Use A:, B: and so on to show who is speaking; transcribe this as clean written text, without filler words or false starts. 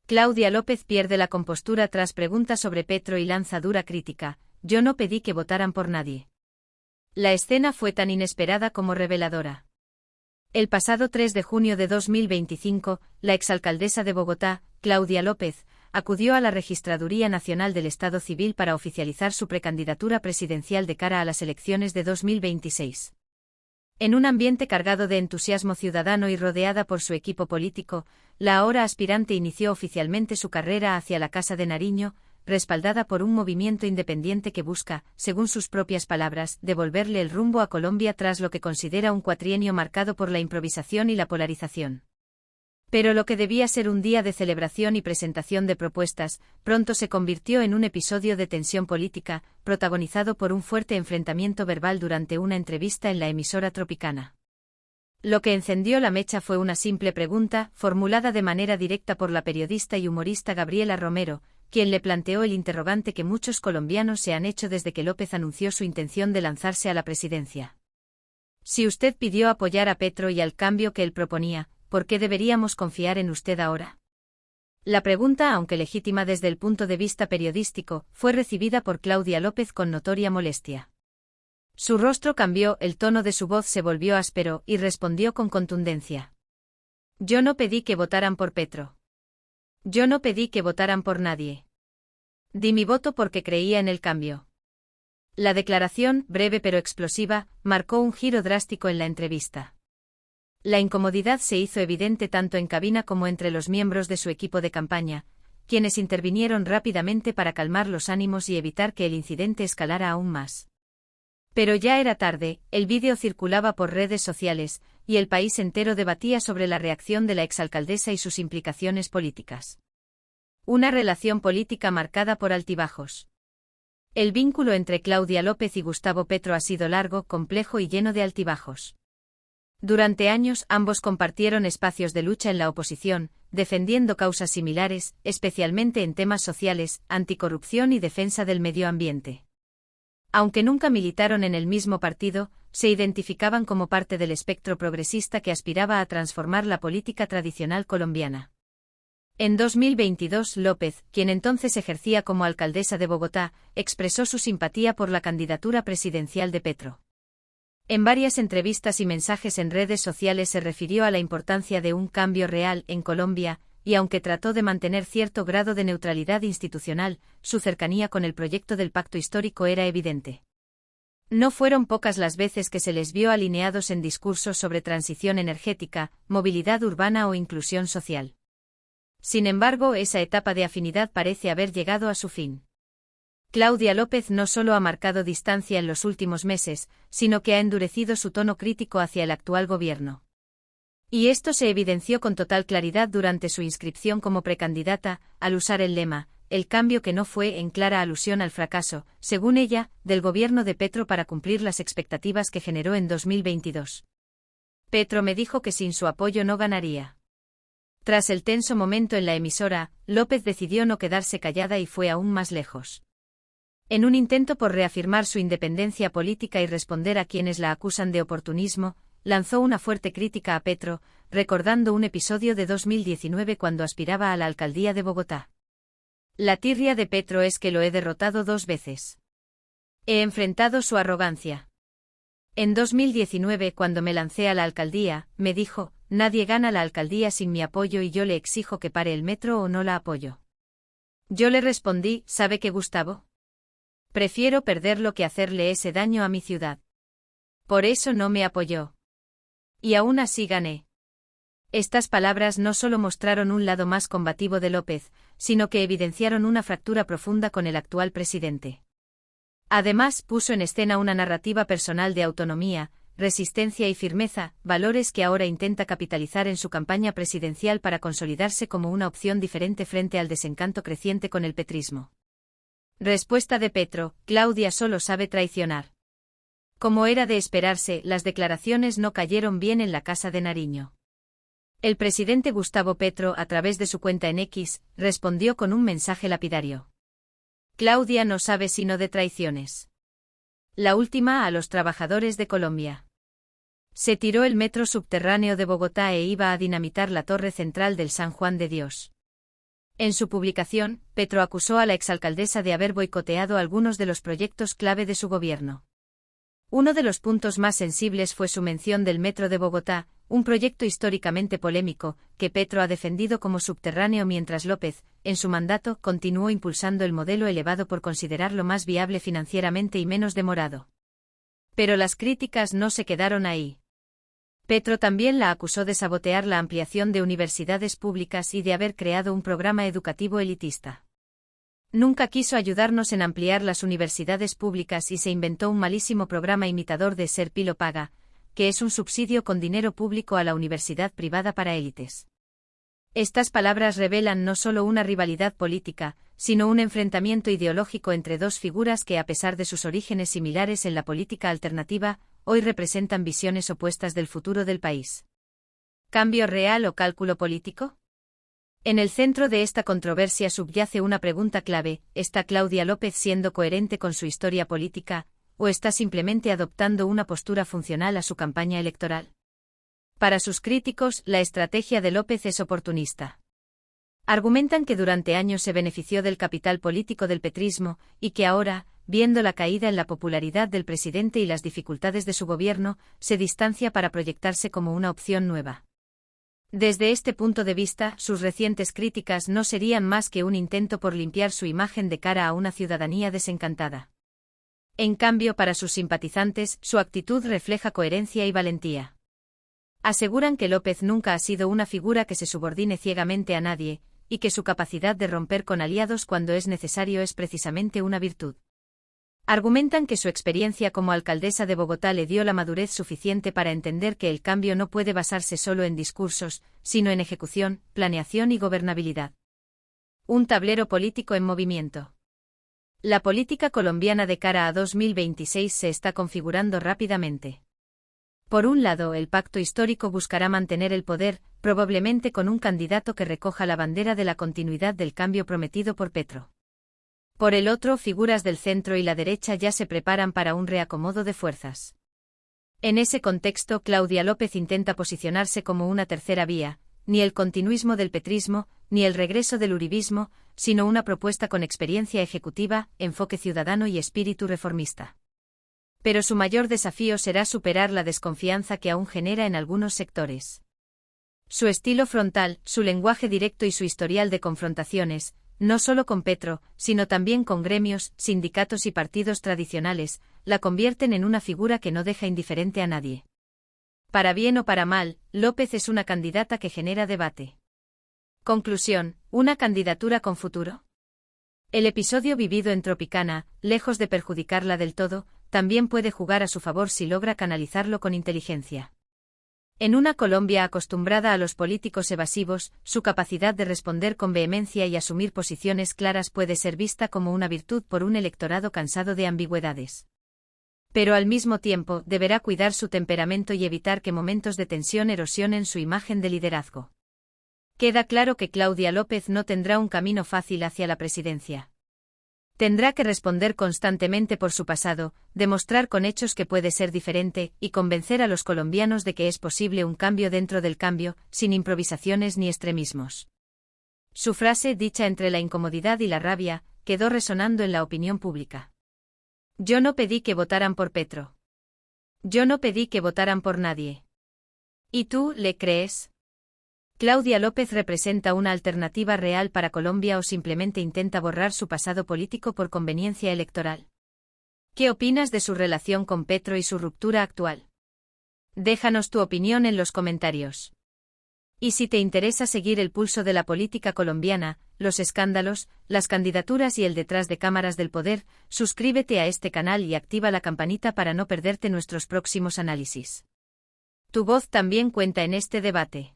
A: Claudia López pierde la compostura tras preguntas sobre Petro y lanza dura crítica: yo no pedí que votaran por nadie. La escena fue tan inesperada como reveladora. El pasado 3 de junio de 2025, la exalcaldesa de Bogotá, Claudia López, acudió a la Registraduría Nacional del Estado Civil para oficializar su precandidatura presidencial de cara a las elecciones de 2026. En un ambiente cargado de entusiasmo ciudadano y rodeada por su equipo político, la ahora aspirante inició oficialmente su carrera hacia la Casa de Nariño, respaldada por un movimiento independiente que busca, según sus propias palabras, devolverle el rumbo a Colombia tras lo que considera un cuatrienio marcado por la improvisación y la polarización. Pero lo que debía ser un día de celebración y presentación de propuestas, pronto se convirtió en un episodio de tensión política, protagonizado por un fuerte enfrentamiento verbal durante una entrevista en la emisora Tropicana. Lo que encendió la mecha fue una simple pregunta, formulada de manera directa por la periodista y humorista Gabriela Romero, quien le planteó el interrogante que muchos colombianos se han hecho desde que López anunció su intención de lanzarse a la presidencia. Si usted pidió apoyar a Petro y al cambio que él proponía, ¿por qué deberíamos confiar en usted ahora? La pregunta, aunque legítima desde el punto de vista periodístico, fue recibida por Claudia López con notoria molestia. Su rostro cambió, el tono de su voz se volvió áspero, y respondió con contundencia: yo no pedí que votaran por Petro. Yo no pedí que votaran por nadie. Di mi voto porque creía en el cambio. La declaración, breve pero explosiva, marcó un giro drástico en la entrevista. La incomodidad se hizo evidente tanto en cabina como entre los miembros de su equipo de campaña, quienes intervinieron rápidamente para calmar los ánimos y evitar que el incidente escalara aún más. Pero ya era tarde, el vídeo circulaba por redes sociales, y el país entero debatía sobre la reacción de la exalcaldesa y sus implicaciones políticas. Una relación política marcada por altibajos. El vínculo entre Claudia López y Gustavo Petro ha sido largo, complejo y lleno de altibajos. Durante años ambos compartieron espacios de lucha en la oposición, defendiendo causas similares, especialmente en temas sociales, anticorrupción y defensa del medio ambiente. Aunque nunca militaron en el mismo partido, se identificaban como parte del espectro progresista que aspiraba a transformar la política tradicional colombiana. En 2022, López, quien entonces ejercía como alcaldesa de Bogotá, expresó su simpatía por la candidatura presidencial de Petro. En varias entrevistas y mensajes en redes sociales se refirió a la importancia de un cambio real en Colombia, y aunque trató de mantener cierto grado de neutralidad institucional, su cercanía con el proyecto del pacto histórico era evidente. No fueron pocas las veces que se les vio alineados en discursos sobre transición energética, movilidad urbana o inclusión social. Sin embargo, esa etapa de afinidad parece haber llegado a su fin. Claudia López no solo ha marcado distancia en los últimos meses, sino que ha endurecido su tono crítico hacia el actual gobierno. Y esto se evidenció con total claridad durante su inscripción como precandidata, al usar el lema: el cambio que no fue, en clara alusión al fracaso, según ella, del gobierno de Petro para cumplir las expectativas que generó en 2022. Petro me dijo que sin su apoyo no ganaría. Tras el tenso momento en la emisora, López decidió no quedarse callada y fue aún más lejos. En un intento por reafirmar su independencia política y responder a quienes la acusan de oportunismo, lanzó una fuerte crítica a Petro, recordando un episodio de 2019 cuando aspiraba a la alcaldía de Bogotá. La tirria de Petro es que lo he derrotado 2 veces. He enfrentado su arrogancia. En 2019, cuando me lancé a la alcaldía, me dijo: nadie gana la alcaldía sin mi apoyo y yo le exijo que pare el metro o no la apoyo. Yo le respondí: ¿sabe qué, Gustavo? Prefiero perderlo que hacerle ese daño a mi ciudad. Por eso no me apoyó. Y aún así gané. Estas palabras no solo mostraron un lado más combativo de López, sino que evidenciaron una fractura profunda con el actual presidente. Además, puso en escena una narrativa personal de autonomía, resistencia y firmeza, valores que ahora intenta capitalizar en su campaña presidencial para consolidarse como una opción diferente frente al desencanto creciente con el petrismo. Respuesta de Petro: Claudia solo sabe traicionar. Como era de esperarse, las declaraciones no cayeron bien en la Casa de Nariño. El presidente Gustavo Petro, a través de su cuenta en X, respondió con un mensaje lapidario: Claudia no sabe sino de traiciones. La última a los trabajadores de Colombia. Se tiró el metro subterráneo de Bogotá e iba a dinamitar la torre central del San Juan de Dios. En su publicación, Petro acusó a la exalcaldesa de haber boicoteado algunos de los proyectos clave de su gobierno. Uno de los puntos más sensibles fue su mención del Metro de Bogotá, un proyecto históricamente polémico, que Petro ha defendido como subterráneo mientras López, en su mandato, continuó impulsando el modelo elevado por considerarlo más viable financieramente y menos demorado. Pero las críticas no se quedaron ahí. Petro también la acusó de sabotear la ampliación de universidades públicas y de haber creado un programa educativo elitista. Nunca quiso ayudarnos en ampliar las universidades públicas y se inventó un malísimo programa imitador de Ser Pilo Paga, que es un subsidio con dinero público a la universidad privada para élites. Estas palabras revelan no solo una rivalidad política, sino un enfrentamiento ideológico entre dos figuras que, a pesar de sus orígenes similares en la política alternativa, hoy representan visiones opuestas del futuro del país. ¿Cambio real o cálculo político? En el centro de esta controversia subyace una pregunta clave: ¿está Claudia López siendo coherente con su historia política, o está simplemente adoptando una postura funcional a su campaña electoral? Para sus críticos, la estrategia de López es oportunista. Argumentan que durante años se benefició del capital político del petrismo, y que ahora, viendo la caída en la popularidad del presidente y las dificultades de su gobierno, se distancia para proyectarse como una opción nueva. Desde este punto de vista, sus recientes críticas no serían más que un intento por limpiar su imagen de cara a una ciudadanía desencantada. En cambio, para sus simpatizantes, su actitud refleja coherencia y valentía. Aseguran que López nunca ha sido una figura que se subordine ciegamente a nadie, y que su capacidad de romper con aliados cuando es necesario es precisamente una virtud. Argumentan que su experiencia como alcaldesa de Bogotá le dio la madurez suficiente para entender que el cambio no puede basarse solo en discursos, sino en ejecución, planeación y gobernabilidad. Un tablero político en movimiento. La política colombiana de cara a 2026 se está configurando rápidamente. Por un lado, el pacto histórico buscará mantener el poder, probablemente con un candidato que recoja la bandera de la continuidad del cambio prometido por Petro. Por el otro, figuras del centro y la derecha ya se preparan para un reacomodo de fuerzas. En ese contexto, Claudia López intenta posicionarse como una tercera vía, ni el continuismo del petrismo, ni el regreso del uribismo, sino una propuesta con experiencia ejecutiva, enfoque ciudadano y espíritu reformista. Pero su mayor desafío será superar la desconfianza que aún genera en algunos sectores. Su estilo frontal, su lenguaje directo y su historial de confrontaciones, no solo con Petro, sino también con gremios, sindicatos y partidos tradicionales, la convierten en una figura que no deja indiferente a nadie. Para bien o para mal, López es una candidata que genera debate. Conclusión: ¿una candidatura con futuro? El episodio vivido en Tropicana, lejos de perjudicarla del todo, también puede jugar a su favor si logra canalizarlo con inteligencia. En una Colombia acostumbrada a los políticos evasivos, su capacidad de responder con vehemencia y asumir posiciones claras puede ser vista como una virtud por un electorado cansado de ambigüedades. Pero al mismo tiempo, deberá cuidar su temperamento y evitar que momentos de tensión erosionen su imagen de liderazgo. Queda claro que Claudia López no tendrá un camino fácil hacia la presidencia. Tendrá que responder constantemente por su pasado, demostrar con hechos que puede ser diferente, y convencer a los colombianos de que es posible un cambio dentro del cambio, sin improvisaciones ni extremismos. Su frase, dicha entre la incomodidad y la rabia, quedó resonando en la opinión pública. Yo no pedí que votaran por Petro. Yo no pedí que votaran por nadie. ¿Y tú, le crees? ¿Claudia López representa una alternativa real para Colombia o simplemente intenta borrar su pasado político por conveniencia electoral? ¿Qué opinas de su relación con Petro y su ruptura actual? Déjanos tu opinión en los comentarios. Y si te interesa seguir el pulso de la política colombiana, los escándalos, las candidaturas y el detrás de cámaras del poder, suscríbete a este canal y activa la campanita para no perderte nuestros próximos análisis. Tu voz también cuenta en este debate.